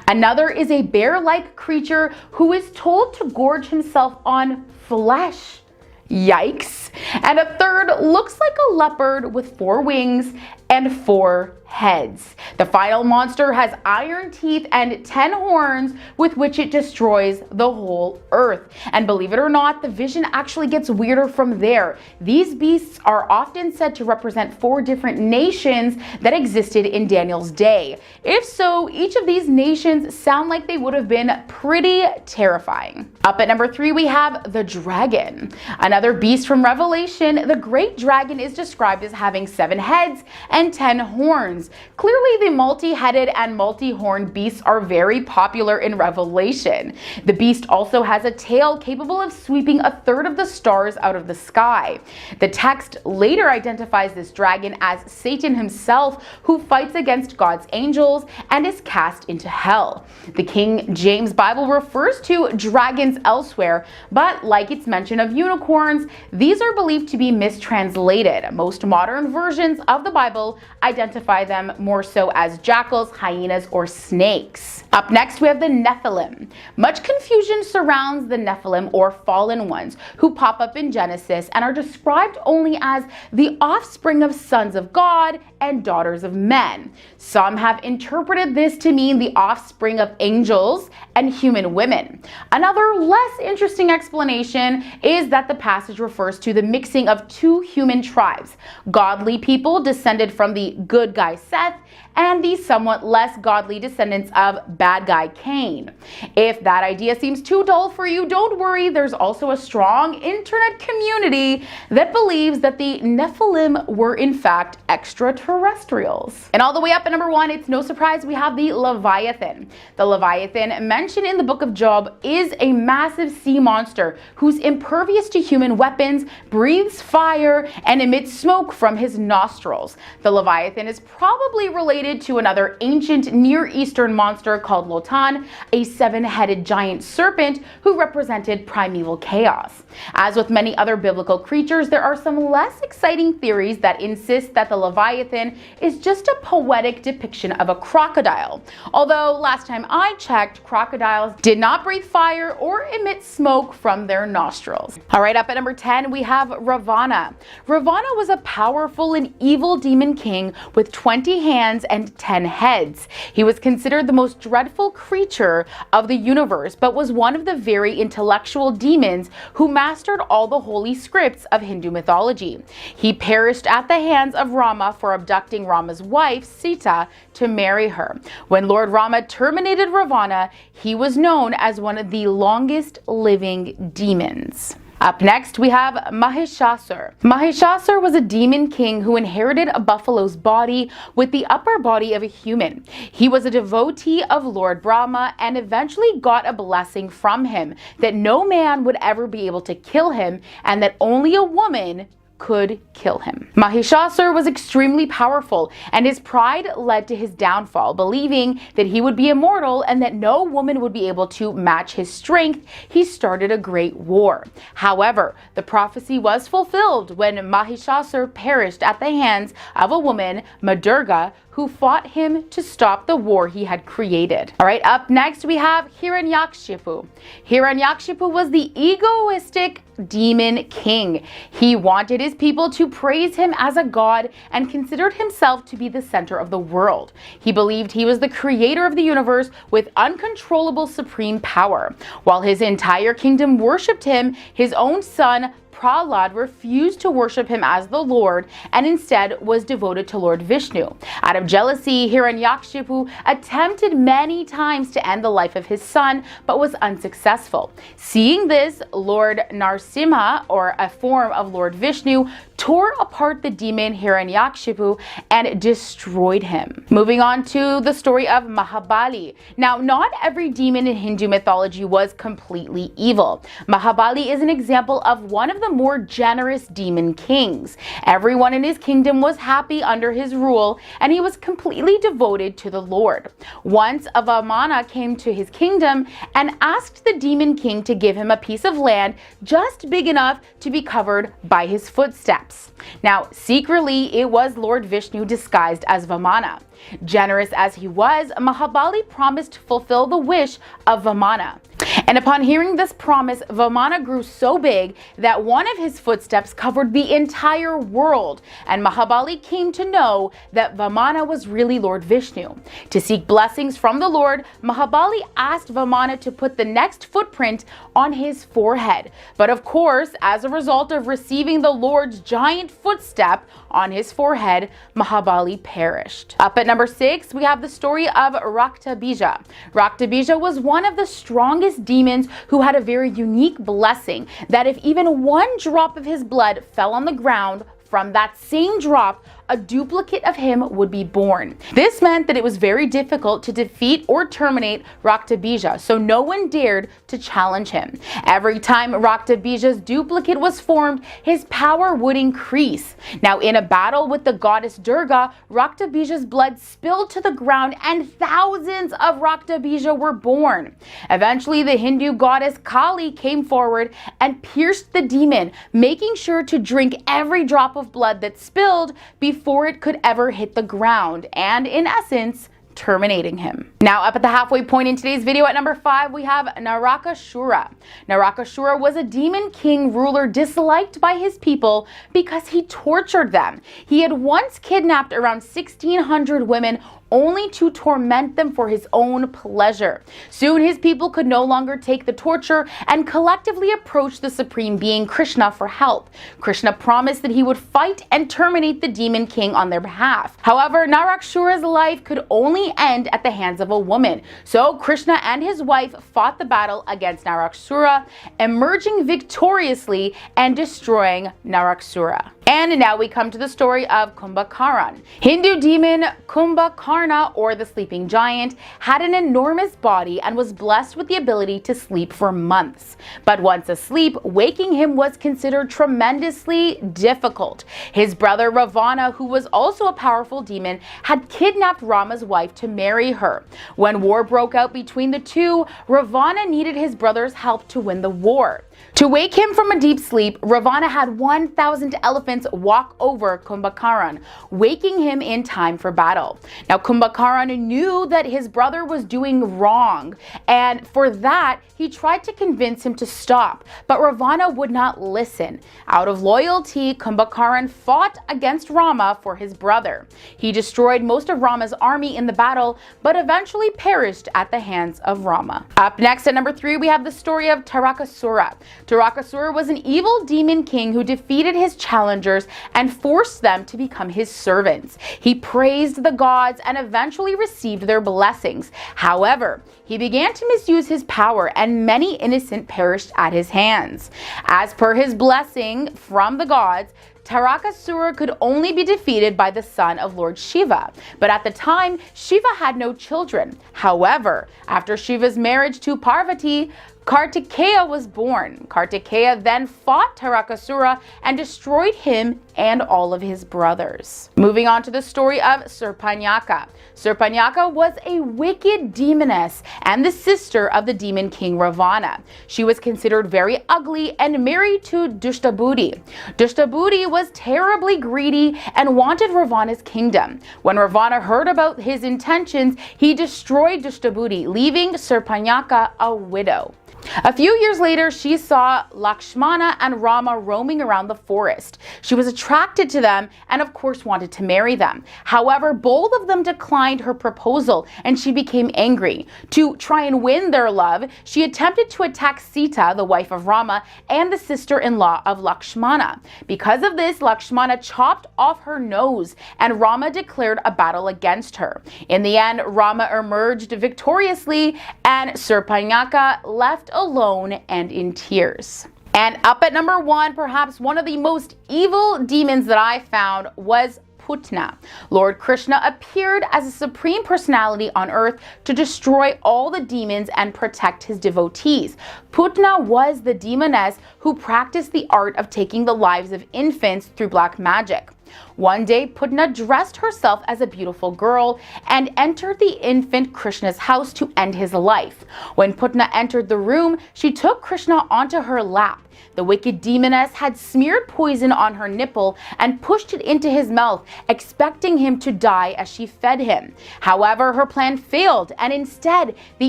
Another is a bear-like creature who is told to gorge himself on flesh. Yikes. And a third looks like a leopard with 4 wings and 4 heads. The final monster has iron teeth and 10 horns with which it destroys the whole earth. And believe it or not, the vision actually gets weirder from there. These beasts are often said to represent 4 different nations that existed in Daniel's day. If so, each of these nations sound like they would have been pretty terrifying. Up at number 3, we have the dragon. Another beast from Revelation, the great dragon is described as having 7 heads and 10 horns. Clearly, the multi-headed and multi-horned beasts are very popular in Revelation. The beast also has a tail capable of sweeping a third of the stars out of the sky. The text later identifies this dragon as Satan himself, who fights against God's angels and is cast into hell. The King James Bible refers to dragons elsewhere, but like its mention of unicorns, these are believed to be mistranslated. Most modern versions of the Bible identify them more so as jackals, hyenas, or snakes. Up next, we have the Nephilim. Much confusion surrounds the Nephilim, or fallen ones, who pop up in Genesis and are described only as the offspring of sons of God and daughters of men. Some have interpreted this to mean the offspring of angels and human women. Another less interesting explanation is that the passage refers to the mixing of 2 human tribes, godly people descended from the good guy Seth and the somewhat less godly descendants of bad guy Cain. If that idea seems too dull for you, don't worry, there's also a strong internet community that believes that the Nephilim were in fact extraterrestrials. And all the way up at number 1, it's no surprise we have the Leviathan. The Leviathan mentioned in the book of Job is a massive sea monster who's impervious to human weapons, breathes fire, and emits smoke from his nostrils. The Leviathan is probably related to another ancient Near Eastern monster called Lotan, a 7-headed giant serpent who represented primeval chaos. As with many other biblical creatures, there are some less exciting theories that insist that the Leviathan is just a poetic depiction of a crocodile. Although last time I checked, crocodiles did not breathe fire or emit smoke from their nostrils. All right, up at number 10, we have Ravana. Ravana was a powerful and evil demon king with 20 hands and 10 heads. He was considered the most dreadful creature of the universe, but was one of the very intellectual demons who mastered all the holy scripts of Hindu mythology. He perished at the hands of Rama for abducting Rama's wife, Sita, to marry her. When Lord Rama terminated Ravana, he was known as one of the longest living demons. Up next, we have Mahishasur. Mahishasur was a demon king who inherited a buffalo's body with the upper body of a human. He was a devotee of Lord Brahma and eventually got a blessing from him that no man would ever be able to kill him and that only a woman could kill him. Mahishasur was extremely powerful, and his pride led to his downfall. Believing that he would be immortal and that no woman would be able to match his strength, he started a great war. However, the prophecy was fulfilled when Mahishasur perished at the hands of a woman, Madurga, who fought him to stop the war he had created. All right, up next we have Hiranyakshipu. Hiranyakshipu was the egoistic demon king. He wanted his people to praise him as a god and considered himself to be the center of the world. He believed he was the creator of the universe with uncontrollable supreme power. While his entire kingdom worshipped him, his own son Prahlad refused to worship him as the Lord and instead was devoted to Lord Vishnu. Out of jealousy, Hiranyakshipu attempted many times to end the life of his son, but was unsuccessful. Seeing this, Lord Narsimha, or a form of Lord Vishnu, tore apart the demon Hiranyakshipu and destroyed him. Moving on to the story of Mahabali. Now, not every demon in Hindu mythology was completely evil. Mahabali is an example of one of the more generous demon kings. Everyone in his kingdom was happy under his rule, and he was completely devoted to the Lord. Once a Vamana came to his kingdom and asked the demon king to give him a piece of land just big enough to be covered by his footsteps. Now, secretly, it was Lord Vishnu disguised as Vamana. Generous as he was, Mahabali promised to fulfill the wish of Vamana. And upon hearing this promise, Vamana grew so big that one of his footsteps covered the entire world, and Mahabali came to know that Vamana was really Lord Vishnu. To seek blessings from the Lord, Mahabali asked Vamana to put the next footprint on his forehead. But of course, as a result of receiving the Lord's giant footstep on his forehead, Mahabali perished. Up at number 6, we have the story of Raktabija. Raktabija was one of the strongest demons who had a very unique blessing that if even one drop of his blood fell on the ground, from that same drop, a duplicate of him would be born. This meant that it was very difficult to defeat or terminate Raktabija, so no one dared to challenge him. Every time Raktabija's duplicate was formed, his power would increase. Now, in a battle with the goddess Durga, Raktabija's blood spilled to the ground and thousands of Raktabija were born. Eventually, the Hindu goddess Kali came forward and pierced the demon, making sure to drink every drop of blood that spilled before it could ever hit the ground, and in essence, terminating him. Now, up at the halfway point in today's video at number 5, we have Narakasura. Narakasura was a demon king ruler disliked by his people because he tortured them. He had once kidnapped around 1,600 women only to torment them for his own pleasure. Soon his people could no longer take the torture and collectively approached the supreme being Krishna for help. Krishna promised that he would fight and terminate the demon king on their behalf. However, Narakasura's life could only end at the hands of a woman. So Krishna and his wife fought the battle against Narakasura, emerging victoriously and destroying Narakasura. And now we come to the story of Kumbhakaran. Hindu demon Kumbhakarna, or the sleeping giant, had an enormous body and was blessed with the ability to sleep for months. But once asleep, waking him was considered tremendously difficult. His brother Ravana, who was also a powerful demon, had kidnapped Rama's wife to marry her. When war broke out between the two, Ravana needed his brother's help to win the war. To wake him from a deep sleep, Ravana had 1,000 elephants walk over Kumbhakaran, waking him in time for battle. Now, Kumbhakaran knew that his brother was doing wrong, and for that, he tried to convince him to stop, but Ravana would not listen. Out of loyalty, Kumbhakaran fought against Rama for his brother. He destroyed most of Rama's army in the battle, but eventually perished at the hands of Rama. Up next at number 3, we have the story of Tarakasura. Tarakasura was an evil demon king who defeated his challengers and forced them to become his servants. He praised the gods and eventually received their blessings. However, he began to misuse his power and many innocent perished at his hands. As per his blessing from the gods, Tarakasura could only be defeated by the son of Lord Shiva, but at the time, Shiva had no children. However, after Shiva's marriage to Parvati, Kartikeya was born. Kartikeya then fought Tarakasura and destroyed him and all of his brothers. Moving on to the story of Surpanaka. Surpanaka was a wicked demoness and the sister of the demon king Ravana. She was considered very ugly and married to Dushtabudi. Dushtabudi was terribly greedy and wanted Ravana's kingdom. When Ravana heard about his intentions, he destroyed Dushtabudi, leaving Surpanaka a widow. A few years later, she saw Lakshmana and Rama roaming around the forest. She was attracted to them and of course wanted to marry them. However, both of them declined her proposal and she became angry. To try and win their love, she attempted to attack Sita, the wife of Rama, and the sister-in-law of Lakshmana. Because of this, Lakshmana chopped off her nose and Rama declared a battle against her. In the end, Rama emerged victoriously and Surpanaka left alone and in tears. And up at number 1, perhaps one of the most evil demons that I found was Putna. Lord Krishna appeared as a supreme personality on earth to destroy all the demons and protect his devotees. Putna was the demoness who practiced the art of taking the lives of infants through black magic. One day, Putna dressed herself as a beautiful girl and entered the infant Krishna's house to end his life. When Putna entered the room, she took Krishna onto her lap. The wicked demoness had smeared poison on her nipple and pushed it into his mouth, expecting him to die as she fed him. However, her plan failed, and instead, the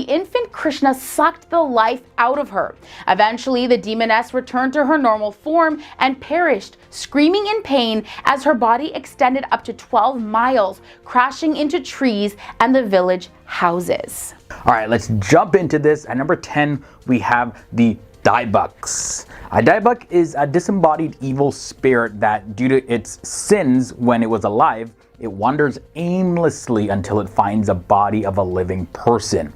infant Krishna sucked the life out of her. Eventually, the demoness returned to her normal form and perished, screaming in pain as her body extended up to 12 miles, crashing into trees and the village houses. All right, let's jump into this. At number 10, we have the Daibuks. A Daibuk is a disembodied evil spirit that, due to its sins when it was alive, it wanders aimlessly until it finds a body of a living person.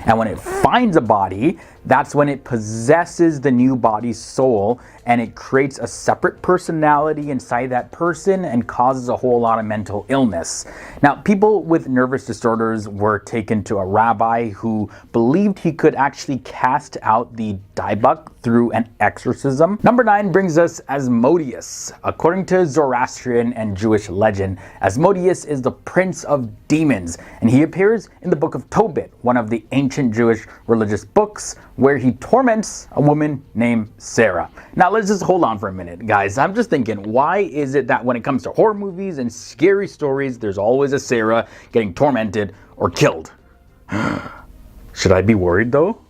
And when it finds a body, that's when it possesses the new body's soul and it creates a separate personality inside that person and causes a whole lot of mental illness. Now, people with nervous disorders were taken to a rabbi who believed he could actually cast out the Daibuk through an exorcism. Number 9 brings us Asmodeus. According to Zoroastrian and Jewish legend, Asmodeus is the prince of demons, and he appears in the book of Tobit, one of the ancient Jewish religious books, where he torments a woman named Sarah. Now let's just hold on for a minute, guys. I'm just thinking, why is it that when it comes to horror movies and scary stories, there's always a Sarah getting tormented or killed? Should I be worried though?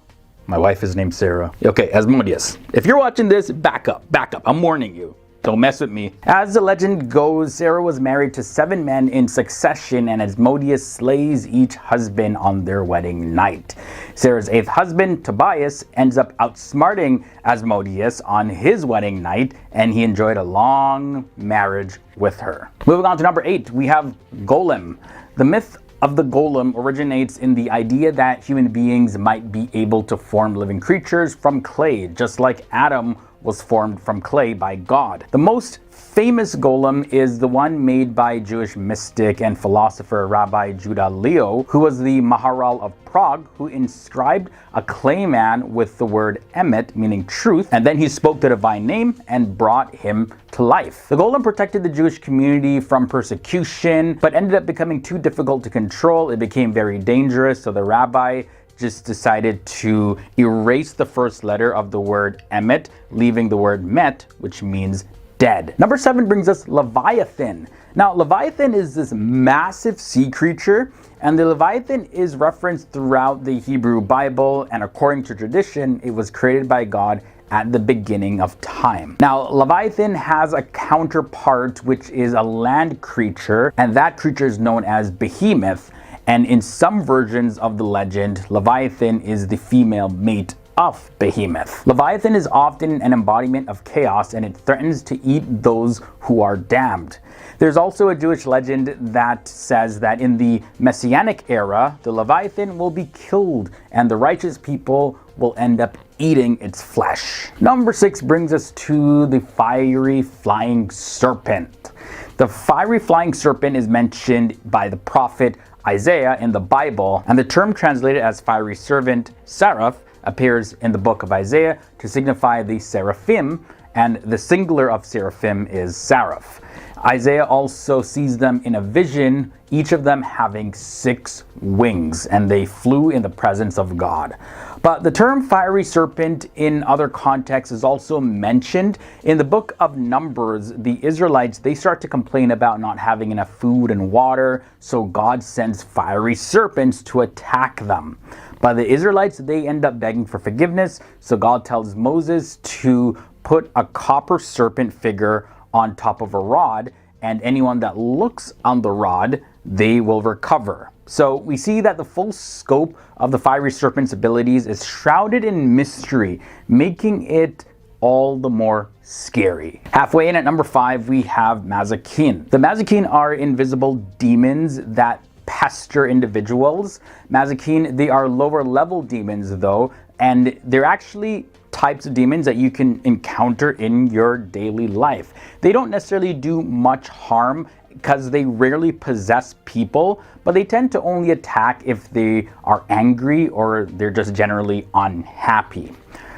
My wife is named Sarah. Okay, Asmodeus. If you're watching this, back up. I'm warning you. Don't mess with me. As the legend goes, Sarah was married to 7 men in succession, and Asmodeus slays each husband on their wedding night. Sarah's 8th husband, Tobias, ends up outsmarting Asmodeus on his wedding night, and he enjoyed a long marriage with her. Moving on to number 8, we have Golem. The myth of the golem originates in the idea that human beings might be able to form living creatures from clay, just like Adam was formed from clay by God. The most famous golem is the one made by Jewish mystic and philosopher Rabbi Judah Leo, who was the Maharal of Prague, who inscribed a clay man with the word emet, meaning truth, and then he spoke the divine name and brought him to life. The golem protected the Jewish community from persecution, but ended up becoming too difficult to control. It became very dangerous, so the rabbi just decided to erase the first letter of the word emet, leaving the word met, which means dead. Number 7 brings us Leviathan. Now, Leviathan is this massive sea creature, and the Leviathan is referenced throughout the Hebrew Bible, and according to tradition, it was created by God at the beginning of time. Now, Leviathan has a counterpart, which is a land creature, and that creature is known as Behemoth. And in some versions of the legend, Leviathan is the female mate of Behemoth. Leviathan is often an embodiment of chaos, and it threatens to eat those who are damned. There's also a Jewish legend that says that in the Messianic era, the Leviathan will be killed and the righteous people will end up eating its flesh. Number 6 brings us to the fiery flying serpent. The fiery flying serpent is mentioned by the prophet Isaiah in the Bible, and the term translated as fiery serpent, seraph, appears in the book of Isaiah to signify the seraphim, and the singular of seraphim is seraph. Isaiah also sees them in a vision, each of them having 6 wings, and they flew in the presence of God. But the term fiery serpent in other contexts is also mentioned. In the book of Numbers, the Israelites, they start to complain about not having enough food and water, so God sends fiery serpents to attack them. But the Israelites, they end up begging for forgiveness, so God tells Moses to put a copper serpent figure on top of a rod, and anyone that looks on the rod, they will recover. So we see that the full scope of the fiery serpent's abilities is shrouded in mystery, making it all the more scary. Halfway in at number 5, we have Mazakin. The Mazakin are invisible demons that pester individuals. Mazakin, they are lower level demons though, and they're actually types of demons that you can encounter in your daily life. They don't necessarily do much harm because they rarely possess people, but they tend to only attack if they are angry or they're just generally unhappy.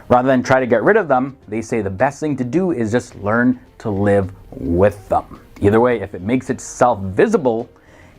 Rather than try to get rid of them, they say the best thing to do is just learn to live with them. Either way, if it makes itself visible,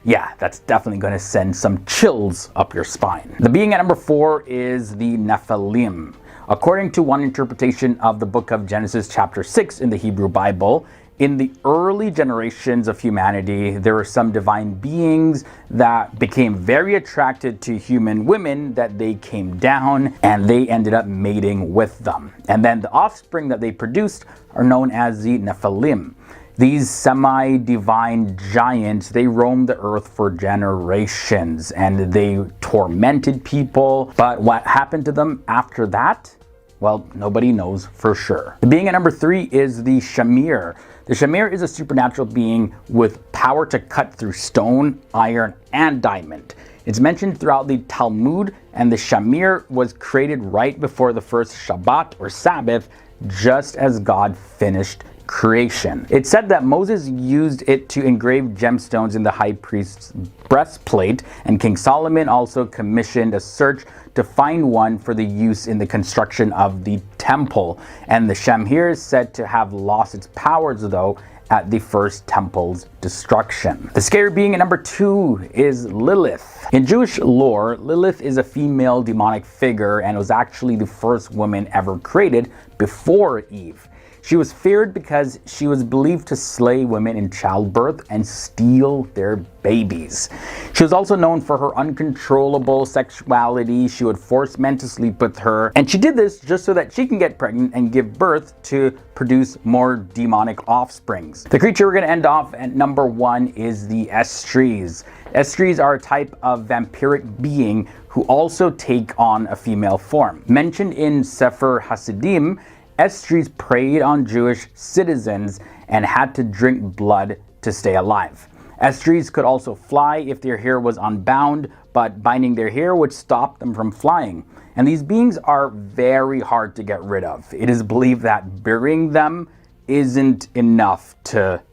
yeah, that's definitely going to send some chills up your spine. The being at number 4 is the Nephilim. According to one interpretation of the book of Genesis chapter 6 in the Hebrew Bible, in the early generations of humanity, there were some divine beings that became very attracted to human women, that they came down and they ended up mating with them. And then the offspring that they produced are known as the Nephilim. These semi-divine giants, they roamed the earth for generations and they tormented people. But what happened to them after that? Well, nobody knows for sure. The being at number 3 is the Shamir. The Shamir is a supernatural being with power to cut through stone, iron, and diamond. It's mentioned throughout the Talmud, and the Shamir was created right before the first Shabbat or Sabbath, just as God finished creation. It's said that Moses used it to engrave gemstones in the high priest's breastplate, and King Solomon also commissioned a search to find one for the use in the construction of the temple. And the Shamir is said to have lost its powers though at the first temple's destruction. The scary being at number 2 is Lilith. In Jewish lore, Lilith is a female demonic figure and was actually the first woman ever created before Eve. She was feared because she was believed to slay women in childbirth and steal their babies. She was also known for her uncontrollable sexuality. She would force men to sleep with her, and she did this just so that she can get pregnant and give birth to produce more demonic offsprings. The creature we're going to end off at number 1 is the Estries. Estries are a type of vampiric being who also take on a female form. Mentioned in Sefer Hasidim, Estries preyed on Jewish citizens and had to drink blood to stay alive. Estries could also fly if their hair was unbound, but binding their hair would stop them from flying. And these beings are very hard to get rid of. It is believed that burying them isn't enough to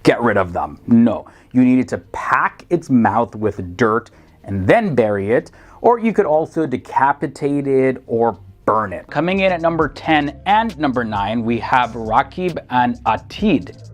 get rid of them. No, you needed to pack its mouth with dirt and then bury it, or you could also decapitate it or burn it. Coming in at number 10 and number 9, we have Rakib and Atid.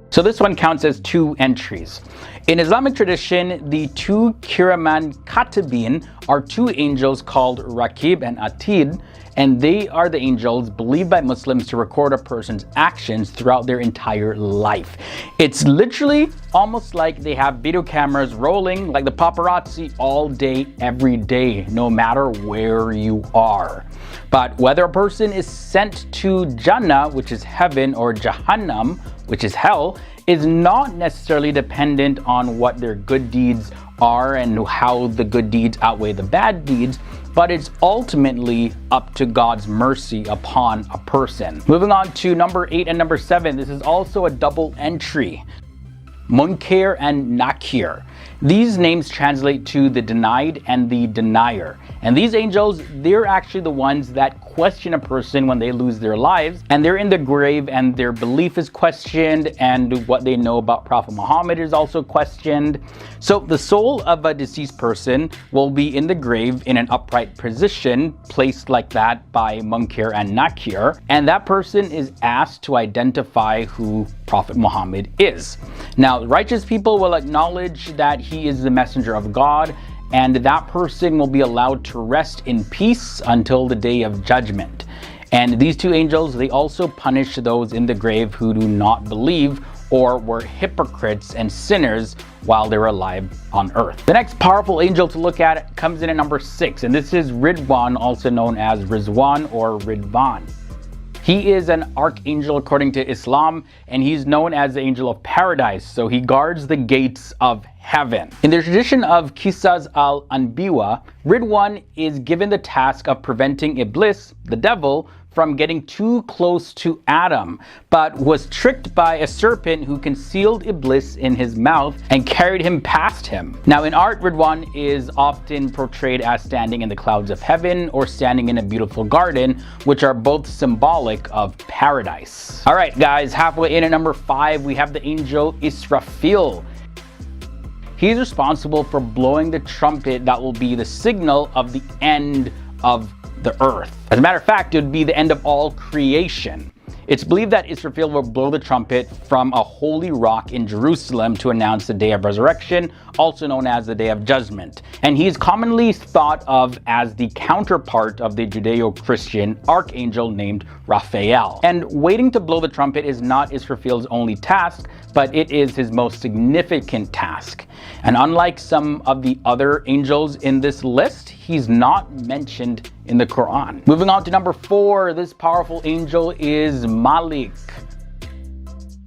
So this one counts as 2 entries. In Islamic tradition, the 2 Kiraman Katibin are 2 angels called Rakib and Atid, and they are the angels believed by Muslims to record a person's actions throughout their entire life. It's literally almost like they have video cameras rolling like the paparazzi all day, every day, no matter where you are. But whether a person is sent to Jannah, which is heaven, or Jahannam, which is hell, is not necessarily dependent on what their good deeds are and how the good deeds outweigh the bad deeds, but it's ultimately up to God's mercy upon a person. Moving on to number 8 and number 7, this is also a double entry. Munkar and Nakir. These names translate to the denied and the denier. And these angels, they're actually the ones that question a person when they lose their lives, and they're in the grave and their belief is questioned, and what they know about Prophet Muhammad is also questioned. So the soul of a deceased person will be in the grave in an upright position, placed like that by Munkar and Nakir, and that person is asked to identify who Prophet Muhammad is. Now, righteous people will acknowledge that he is the messenger of God, and that person will be allowed to rest in peace until the day of judgment. And these two angels, they also punish those in the grave who do not believe or were hypocrites and sinners while they were alive on earth. The next powerful angel to look at comes in at number 6, and this is Ridwan, also known as Rizwan or Ridvan. He is an archangel according to Islam, and he's known as the angel of paradise, so he guards the gates of heaven. In the tradition of Qisas al-Anbiya, Ridwan is given the task of preventing Iblis, the devil, from getting too close to Adam, but was tricked by a serpent who concealed Iblis in his mouth and carried him past him. Now in art, Ridwan is often portrayed as standing in the clouds of heaven or standing in a beautiful garden, which are both symbolic of paradise. All right, guys, halfway in at number 5, we have the angel Israfil. He's responsible for blowing the trumpet that will be the signal of the end of the earth. As a matter of fact, it would be the end of all creation. It's believed that Israfil will blow the trumpet from a holy rock in Jerusalem to announce the day of resurrection, also known as the day of judgment. And he is commonly thought of as the counterpart of the Judeo-Christian archangel named Raphael. And waiting to blow the trumpet is not Israfil's only task, but it is his most significant task. And unlike some of the other angels in this list, he's not mentioned in the Quran. Moving on to number 4, this powerful angel is Malik.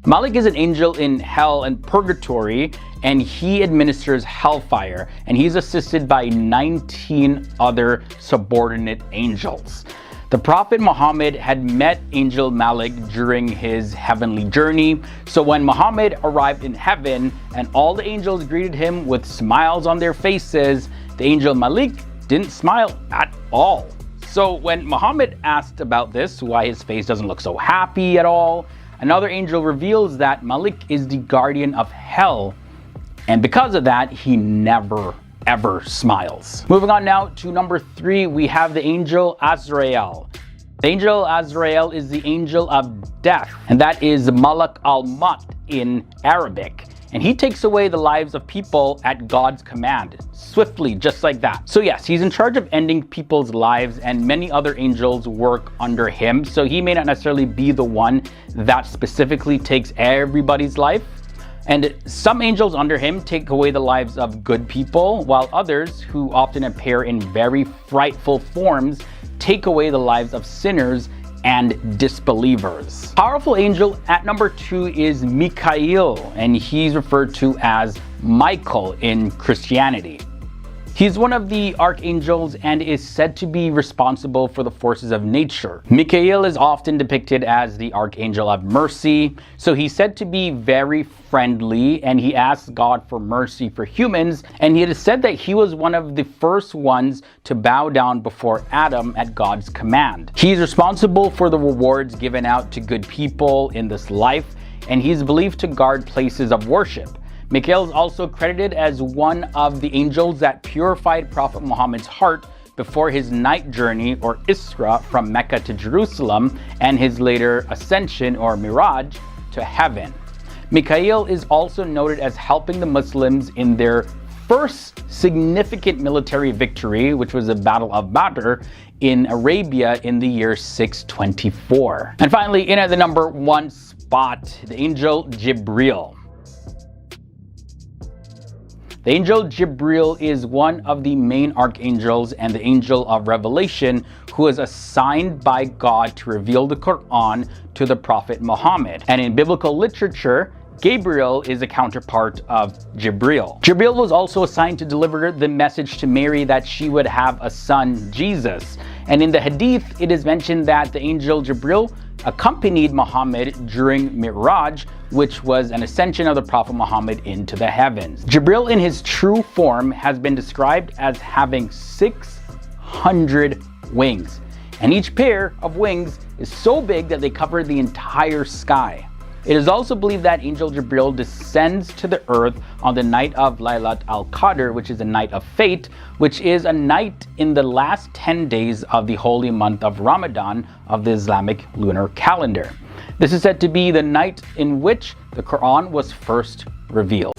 Malik is an angel in hell and purgatory, and he administers hellfire, and he's assisted by 19 other subordinate angels. The Prophet Muhammad had met Angel Malik during his heavenly journey, so when Muhammad arrived in heaven and all the angels greeted him with smiles on their faces, the angel Malik didn't smile at all. So when Muhammad asked about this, why his face doesn't look so happy at all, another angel reveals that Malik is the guardian of hell, and because of that, he never ever smiles. Moving on now to number 3, we have the angel Azrael. The angel Azrael is the angel of death, and that is Malak al-Maut in Arabic. And he takes away the lives of people at God's command, swiftly, just like that. So yes, he's in charge of ending people's lives, and many other angels work under him, so he may not necessarily be the one that specifically takes everybody's life. And some angels under him take away the lives of good people, while others, who often appear in very frightful forms, take away the lives of sinners and disbelievers. Powerful angel at number 2 is Mikael, and he's referred to as Michael in Christianity. He's one of the archangels and is said to be responsible for the forces of nature. Mikael is often depicted as the archangel of mercy, so he's said to be very friendly, and he asks God for mercy for humans, and it is said that he was one of the first ones to bow down before Adam at God's command. He's responsible for the rewards given out to good people in this life, and he's believed to guard places of worship. Mikael is also credited as one of the angels that purified Prophet Muhammad's heart before his night journey or Isra from Mecca to Jerusalem and his later ascension or Miraj to heaven. Mikael is also noted as helping the Muslims in their first significant military victory, which was the Battle of Badr in Arabia in the year 624. And finally, in at the number 1 spot, the angel Jibril. The angel Jibril is one of the main archangels and the angel of revelation who is assigned by God to reveal the Quran to the Prophet Muhammad. And in biblical literature, Gabriel is a counterpart of Jibril. Jibril was also assigned to deliver the message to Mary that she would have a son, Jesus. And in the Hadith, it is mentioned that the angel Jibril accompanied Muhammad during Mi'raj, which was an ascension of the Prophet Muhammad into the heavens. Jibril in his true form has been described as having 600 wings, and each pair of wings is so big that they cover the entire sky. It is also believed that Angel Jibril descends to the earth on the night of Laylat al-Qadr, which is a night of fate, which is a night in the last 10 days of the holy month of Ramadan of the Islamic lunar calendar. This is said to be the night in which the Quran was first revealed.